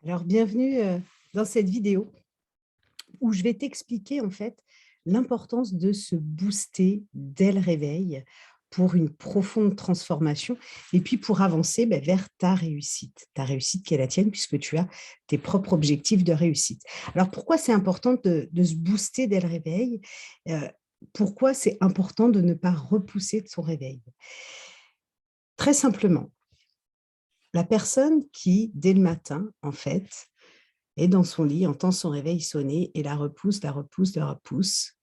Alors, bienvenue dans cette vidéo où je vais t'expliquer en fait l'importance de se booster dès le réveil pour une profonde transformation et puis pour avancer vers ta réussite qui est la tienne puisque tu as tes propres objectifs de réussite. Alors, pourquoi c'est important de se booster dès le réveil? Euh, Pourquoi c'est important de ne pas repousser de son réveil? Très simplement, la personne qui, dès le matin, en fait, est dans son lit, entend son réveil sonner et la repousse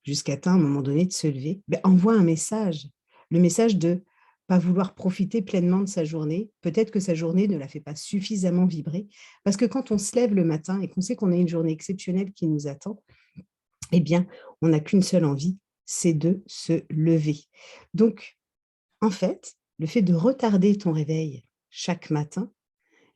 jusqu'à temps, à un moment donné, de se lever, envoie un message. Le message de pas vouloir profiter pleinement de sa journée. Peut-être que sa journée ne la fait pas suffisamment vibrer. Parce que quand on se lève le matin et qu'on sait qu'on a une journée exceptionnelle qui nous attend, eh bien, on n'a qu'une seule envie, c'est de se lever. Donc, en fait, le fait de retarder ton réveil chaque matin,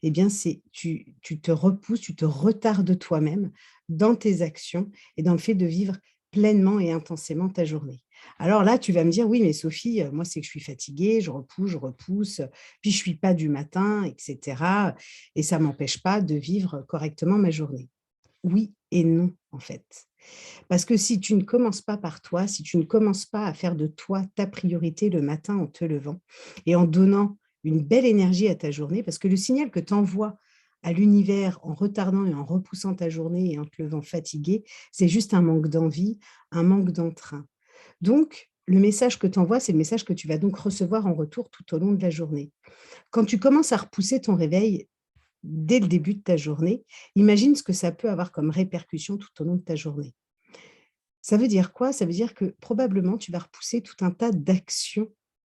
eh bien, c'est tu te repousses, tu te retardes toi-même dans tes actions et dans le fait de vivre pleinement et intensément ta journée. Alors là, tu vas me dire: «Oui, mais Sophie, moi, c'est que je suis fatiguée, je repousse, puis je suis pas du matin et cetera et ça m'empêche pas de vivre correctement ma journée». Oui et non, en fait. Parce que si tu ne commences pas par toi, si tu ne commences pas à faire de toi ta priorité le matin en te levant et en donnant une belle énergie à ta journée, parce que le signal que tu envoies à l'univers en retardant et en repoussant ta journée et en te levant fatigué, c'est juste un manque d'envie, un manque d'entrain. Donc, le message que tu envoies, c'est le message que tu vas donc recevoir en retour tout au long de la journée. Quand tu commences à repousser ton réveil dès le début de ta journée, imagine ce que ça peut avoir comme répercussion tout au long de ta journée. Ça veut dire quoi? Ça veut dire que probablement tu vas repousser tout un tas d'actions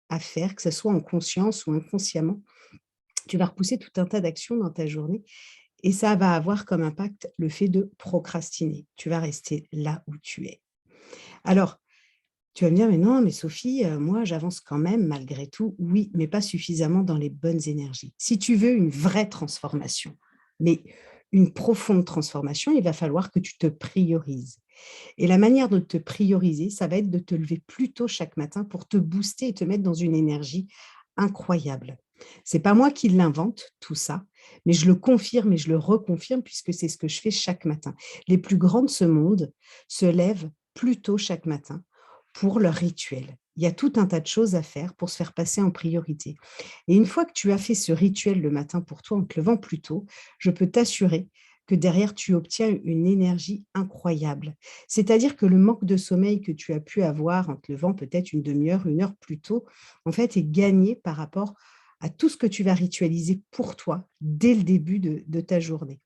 à faire, que ce soit en conscience ou inconsciemment. Tu vas repousser tout un tas d'actions dans ta journée et ça va avoir comme impact le fait de procrastiner. Tu vas rester là où tu es. Alors, tu vas me dire: «Mais non, mais Sophie, moi j'avance quand même malgré tout». Oui, mais pas suffisamment dans les bonnes énergies. Si tu veux une vraie transformation, mais une profonde transformation, il va falloir que tu te priorises. Et la manière de te prioriser, ça va être de te lever plus tôt chaque matin pour te booster et te mettre dans une énergie incroyable. C'est pas moi qui l'invente tout ça, mais je le confirme et je le reconfirme puisque c'est ce que je fais chaque matin. Les plus grands de ce monde se lèvent plus tôt chaque matin pour leur rituel. Il y a tout un tas de choses à faire pour se faire passer en priorité. Et une fois que tu as fait ce rituel le matin pour toi en te levant plus tôt, je peux t'assurer que derrière, tu obtiens une énergie incroyable. C'est-à-dire que le manque de sommeil que tu as pu avoir en te levant peut-être une demi-heure, une heure plus tôt, en fait, est gagné par rapport à tout ce que tu vas ritualiser pour toi dès le début de ta journée.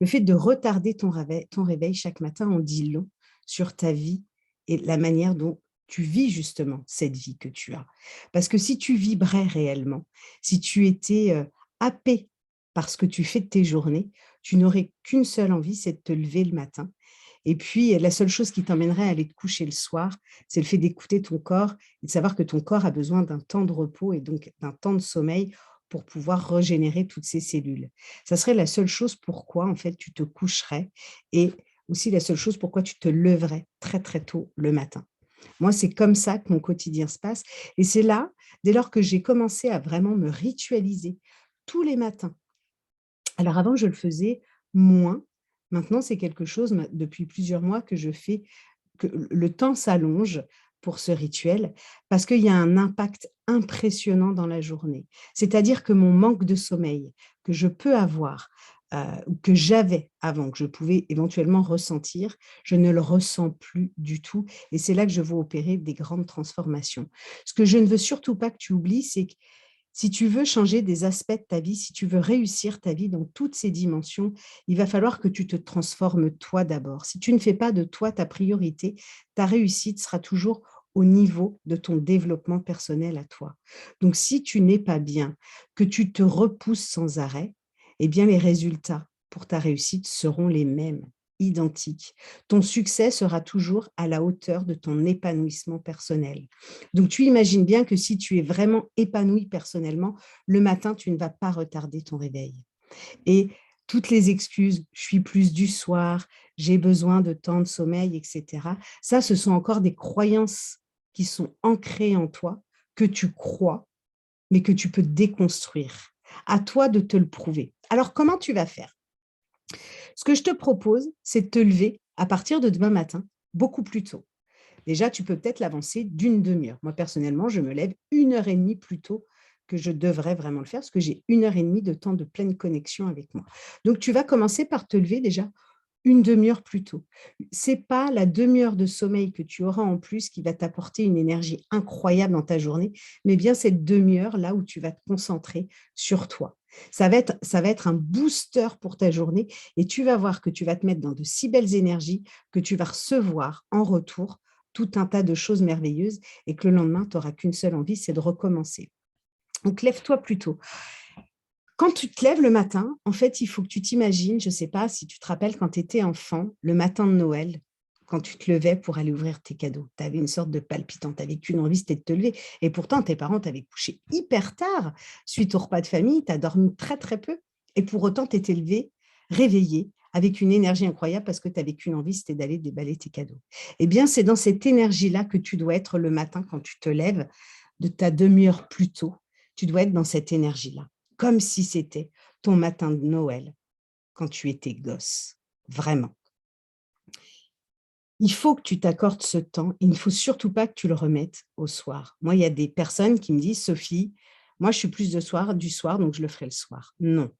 Le fait de retarder ton réveil chaque matin en dit long sur ta vie et la manière dont tu vis justement cette vie que tu as. Parce que si tu vibrais réellement, si tu étais happé par ce que tu fais de tes journées, tu n'aurais qu'une seule envie, c'est de te lever le matin. Et puis, la seule chose qui t'emmènerait à aller te coucher le soir, c'est le fait d'écouter ton corps et de savoir que ton corps a besoin d'un temps de repos et donc d'un temps de sommeil pour pouvoir régénérer toutes ces cellules. Ça serait la seule chose pourquoi, en fait, tu te coucherais et aussi la seule chose pourquoi tu te leverais très, très tôt le matin. Moi, c'est comme ça que mon quotidien se passe et c'est là, dès lors que j'ai commencé à vraiment me ritualiser tous les matins. Alors avant, je le faisais moins. Maintenant, c'est quelque chose depuis plusieurs mois que je fais, que le temps s'allonge pour ce rituel parce qu'il y a un impact impressionnant dans la journée. C'est-à-dire que mon manque de sommeil que je peux avoir, ou que j'avais avant, que je pouvais éventuellement ressentir, je ne le ressens plus du tout et c'est là que je veux opérer des grandes transformations. Ce que je ne veux surtout pas que tu oublies, c'est que si tu veux changer des aspects de ta vie, si tu veux réussir ta vie dans toutes ses dimensions, il va falloir que tu te transformes toi d'abord. Si tu ne fais pas de toi ta priorité, ta réussite sera toujours au niveau de ton développement personnel à toi. Donc si tu n'es pas bien, que tu te repousses sans arrêt, eh bien les résultats pour ta réussite seront les mêmes, identiques. Ton succès sera toujours à la hauteur de ton épanouissement personnel. Donc, tu imagines bien que si tu es vraiment épanoui personnellement, le matin, tu ne vas pas retarder ton réveil. Et toutes les excuses, je suis plus du soir, j'ai besoin de temps de sommeil, etc. Ça, ce sont encore des croyances qui sont ancrées en toi, que tu crois, mais que tu peux déconstruire. À toi de te le prouver. Alors, comment tu vas faire? Ce que je te propose, c'est de te lever à partir de demain matin, beaucoup plus tôt. Déjà, tu peux peut-être l'avancer d'une demi-heure. Moi, personnellement, je me lève 1 heure et demie plus tôt que je devrais vraiment le faire parce que j'ai 1 heure et demie de temps de pleine connexion avec moi. Donc, tu vas commencer par te lever déjà une demi-heure plus tôt. C'est pas la demi-heure de sommeil que tu auras en plus qui va t'apporter une énergie incroyable dans ta journée, mais bien cette demi-heure là où tu vas te concentrer sur toi. Ça va être un booster pour ta journée et tu vas voir que tu vas te mettre dans de si belles énergies que tu vas recevoir en retour tout un tas de choses merveilleuses et que le lendemain, tu n'auras qu'une seule envie, c'est de recommencer. Donc, lève-toi plus tôt. Quand tu te lèves le matin, en fait, il faut que tu t'imagines, je ne sais pas si tu te rappelles quand tu étais enfant, le matin de Noël, quand tu te levais pour aller ouvrir tes cadeaux. Tu avais une sorte de palpitant, tu n'avais qu'une envie, c'était de te lever. Et pourtant, tes parents t'avaient couché hyper tard suite au repas de famille, tu as dormi très, très peu. Et pour autant, tu étais levé, réveillé, avec une énergie incroyable parce que tu n'avais qu'une envie, c'était d'aller déballer tes cadeaux. Eh bien, c'est dans cette énergie-là que tu dois être le matin quand tu te lèves de ta demi-heure plus tôt. Tu dois être dans cette énergie-là comme si c'était ton matin de Noël quand tu étais gosse, vraiment. Il faut que tu t'accordes ce temps. Il ne faut surtout pas que tu le remettes au soir. Moi, il y a des personnes qui me disent: «Sophie, moi, je suis plus du soir, donc je le ferai le soir». Non.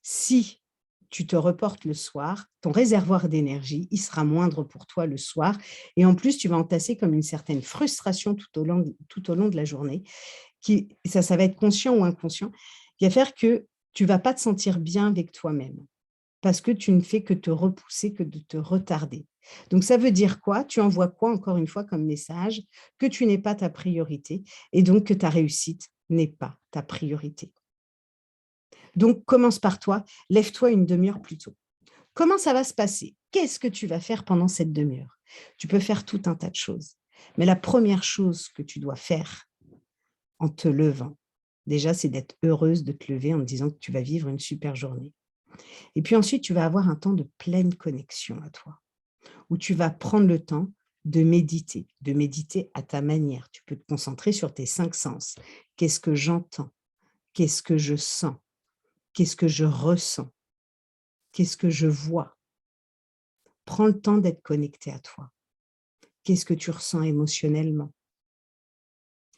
Si tu te reportes le soir, ton réservoir d'énergie, il sera moindre pour toi le soir et en plus, tu vas entasser comme une certaine frustration tout au long de la journée ça va être conscient ou inconscient, qui va faire que tu vas pas te sentir bien avec toi-même parce que tu ne fais que te repousser, que de te retarder. Donc ça veut dire quoi? Tu envoies quoi encore une fois comme message? Que tu n'es pas ta priorité et donc que ta réussite n'est pas ta priorité. Donc commence par toi, lève-toi une demi-heure plus tôt. Comment ça va se passer? Qu'est-ce que tu vas faire pendant cette demi-heure? Tu peux faire tout un tas de choses, mais la première chose que tu dois faire en te levant, déjà, c'est d'être heureuse de te lever en te disant que tu vas vivre une super journée. Et puis ensuite, tu vas avoir un temps de pleine connexion à toi, où tu vas prendre le temps de méditer à ta manière. Tu peux te concentrer sur tes 5 sens. Qu'est-ce que j'entends? Qu'est-ce que je sens? Qu'est-ce que je ressens? Qu'est-ce que je vois? Prends le temps d'être connecté à toi. Qu'est-ce que tu ressens émotionnellement?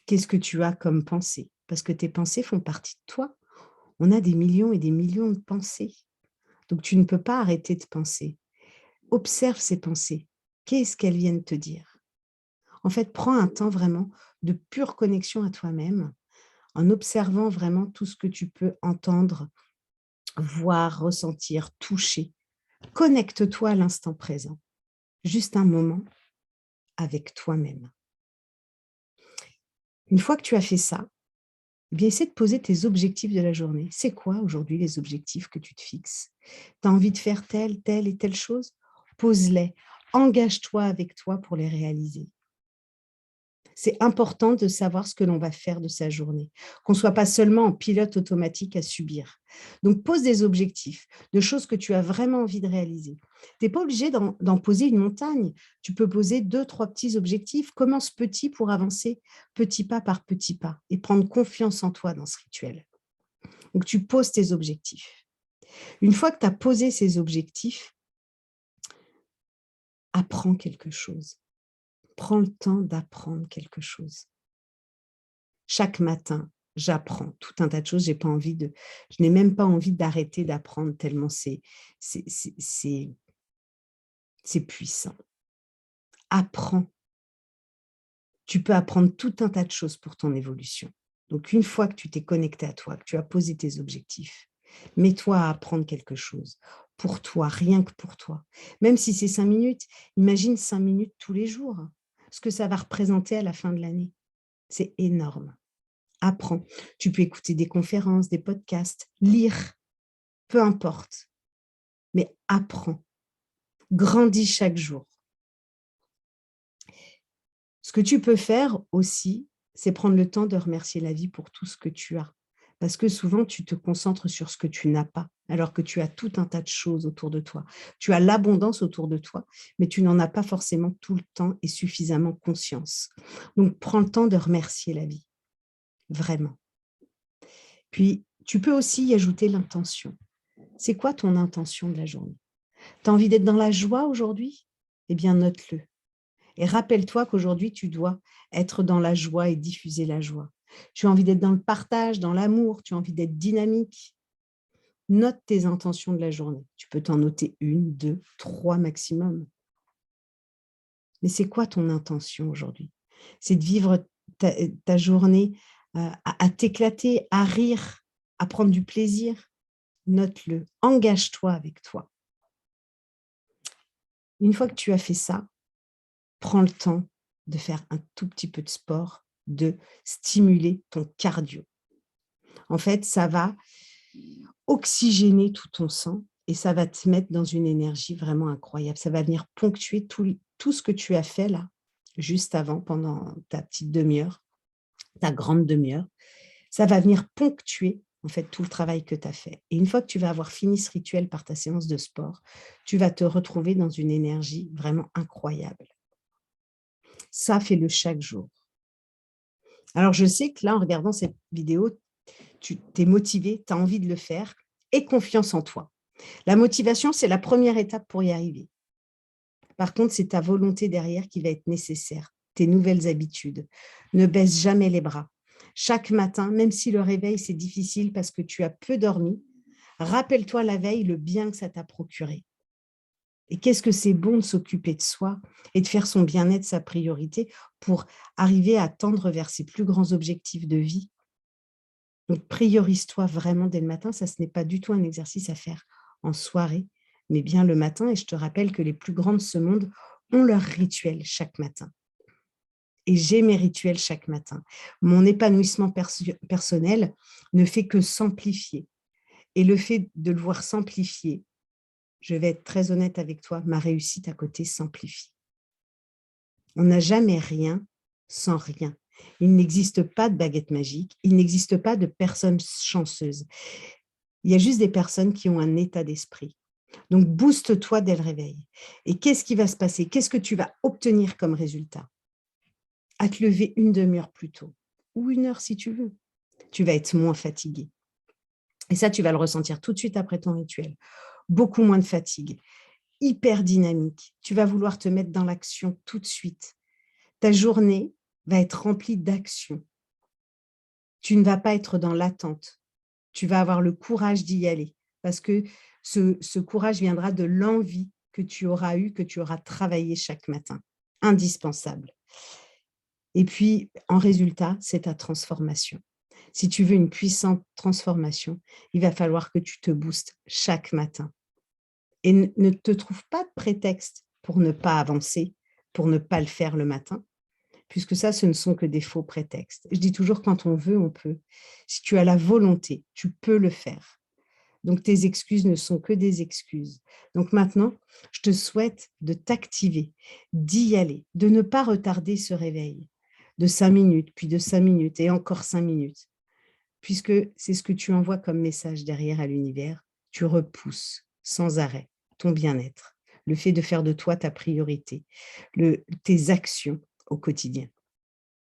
Qu'est-ce que tu as comme pensée? Parce que tes pensées font partie de toi. On a des millions et des millions de pensées. Donc tu ne peux pas arrêter de penser. Observe ces pensées. Qu'est-ce qu'elles viennent te dire? En fait, prends un temps vraiment de pure connexion à toi-même, en observant vraiment tout ce que tu peux entendre, voir, ressentir, toucher. Connecte-toi à l'instant présent. Juste un moment avec toi-même. Une fois que tu as fait ça, eh bien, essaie de poser tes objectifs de la journée. C'est quoi aujourd'hui les objectifs que tu te fixes? Tu as envie de faire telle et telle chose? Pose-les. Engage-toi avec toi pour les réaliser. C'est important de savoir ce que l'on va faire de sa journée, qu'on ne soit pas seulement en pilote automatique à subir. Donc, pose des objectifs, de choses que tu as vraiment envie de réaliser. Tu n'es pas obligé d'en poser une montagne. Tu peux poser 2, 3 petits objectifs. Commence petit pour avancer, petit pas par petit pas, et prendre confiance en toi dans ce rituel. Donc, tu poses tes objectifs. Une fois que tu as posé ces objectifs, apprends quelque chose. Prends le temps d'apprendre quelque chose. Chaque matin, j'apprends tout un tas de choses. Je n'ai même pas envie d'arrêter d'apprendre tellement c'est c'est c'est c'est puissant. Apprends. Tu peux apprendre tout un tas de choses pour ton évolution. Donc une fois que tu t'es connecté à toi, que tu as posé tes objectifs, mets-toi à apprendre quelque chose pour toi, rien que pour toi. Même si c'est 5 minutes, imagine 5 minutes tous les jours, ce que ça va représenter à la fin de l'année. C'est énorme. Apprends. Tu peux écouter des conférences, des podcasts, lire, peu importe, mais apprends. Grandis chaque jour. Ce que tu peux faire aussi, c'est prendre le temps de remercier la vie pour tout ce que tu as. Parce que souvent, tu te concentres sur ce que tu n'as pas, alors que tu as tout un tas de choses autour de toi. Tu as l'abondance autour de toi, mais tu n'en as pas forcément tout le temps et suffisamment conscience. Donc, prends le temps de remercier la vie, vraiment. Puis, tu peux aussi y ajouter l'intention. C'est quoi ton intention de la journée? Tu as envie d'être dans la joie aujourd'hui? Eh bien, note-le. Et rappelle-toi qu'aujourd'hui, tu dois être dans la joie et diffuser la joie. Tu as envie d'être dans le partage, dans l'amour, tu as envie d'être dynamique. Note tes intentions de la journée. Tu peux t'en noter 1, 2, 3 maximum. Mais c'est quoi ton intention aujourd'hui? C'est de vivre ta journée à t'éclater, à rire, à prendre du plaisir? Note-le, engage-toi avec toi. Une fois que tu as fait ça, prends le temps de faire un tout petit peu de sport, de stimuler ton cardio. En fait, ça va oxygéner tout ton sang et ça va te mettre dans une énergie vraiment incroyable. Ça va venir ponctuer tout ce que tu as fait là, juste avant, pendant ta petite demi-heure, ta grande demi-heure. Ça va venir ponctuer en fait tout le travail que tu as fait. Et une fois que tu vas avoir fini ce rituel par ta séance de sport, tu vas te retrouver dans une énergie vraiment incroyable. Ça, fais-le chaque jour. Alors, je sais que là, en regardant cette vidéo, tu es motivé, tu as envie de le faire. Aie confiance en toi. La motivation, c'est la première étape pour y arriver. Par contre, c'est ta volonté derrière qui va être nécessaire, tes nouvelles habitudes. Ne baisse jamais les bras. Chaque matin, même si le réveil, c'est difficile parce que tu as peu dormi, rappelle-toi la veille le bien que ça t'a procuré. Et qu'est-ce que c'est bon de s'occuper de soi et de faire son bien-être sa priorité pour arriver à tendre vers ses plus grands objectifs de vie. Donc, priorise-toi vraiment dès le matin. Ça, ce n'est pas du tout un exercice à faire en soirée, mais bien le matin. Et je te rappelle que les plus grands de ce monde ont leur rituel chaque matin. Et j'ai mes rituels chaque matin. Mon épanouissement personnel ne fait que s'amplifier. Et le fait de le voir s'amplifier, je vais être très honnête avec toi, ma réussite à côté s'amplifie. On n'a jamais rien sans rien. Il n'existe pas de baguette magique, il n'existe pas de personne chanceuse. Il y a juste des personnes qui ont un état d'esprit. Donc, booste-toi dès le réveil. Et qu'est-ce qui va se passer? Qu'est-ce que tu vas obtenir comme résultat? À te lever une demi-heure plus tôt, ou 1 heure si tu veux. Tu vas être moins fatigué. Et ça, tu vas le ressentir tout de suite après ton rituel. Beaucoup moins de fatigue, hyper dynamique. Tu vas vouloir te mettre dans l'action tout de suite. Ta journée va être remplie d'actions. Tu ne vas pas être dans l'attente. Tu vas avoir le courage d'y aller parce que ce courage viendra de l'envie que tu auras eue, que tu auras travaillé chaque matin. Indispensable. Et puis, en résultat, c'est ta transformation. Si tu veux une puissante transformation, il va falloir que tu te boostes chaque matin. Et ne te trouve pas de prétexte pour ne pas avancer, pour ne pas le faire le matin, puisque ça, ce ne sont que des faux prétextes. Je dis toujours, quand on veut, on peut. Si tu as la volonté, tu peux le faire. Donc, tes excuses ne sont que des excuses. Donc maintenant, je te souhaite de t'activer, d'y aller, de ne pas retarder ce réveil de 5 minutes, puis de 5 minutes et encore 5 minutes, puisque c'est ce que tu envoies comme message derrière à l'univers. Tu repousses sans arrêt ton bien-être, le fait de faire de toi ta priorité, tes actions au quotidien.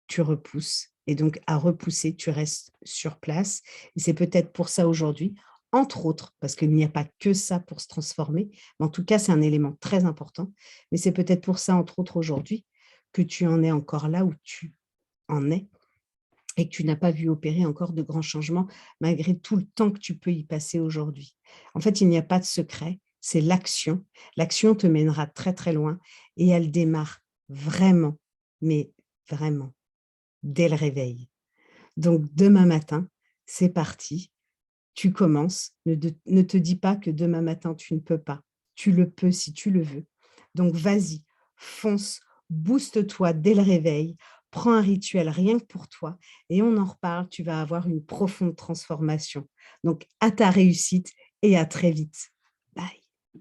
Tu repousses et donc à repousser, tu restes sur place. Et c'est peut-être pour ça aujourd'hui, entre autres, parce qu'il n'y a pas que ça pour se transformer, mais en tout cas, c'est un élément très important, mais c'est peut-être pour ça, entre autres, aujourd'hui, que tu en es encore là où tu en es et que tu n'as pas vu opérer encore de grands changements malgré tout le temps que tu peux y passer aujourd'hui. En fait, il n'y a pas de secret, c'est l'action. L'action te mènera très, très loin et elle démarre vraiment, mais vraiment, dès le réveil. Donc, demain matin, c'est parti. Tu commences. Ne te dis pas que demain matin, tu ne peux pas. Tu le peux si tu le veux. Donc, vas-y, fonce, booste-toi dès le réveil. Prends un rituel rien que pour toi et on en reparle. Tu vas avoir une profonde transformation. Donc, à ta réussite et à très vite. Bye.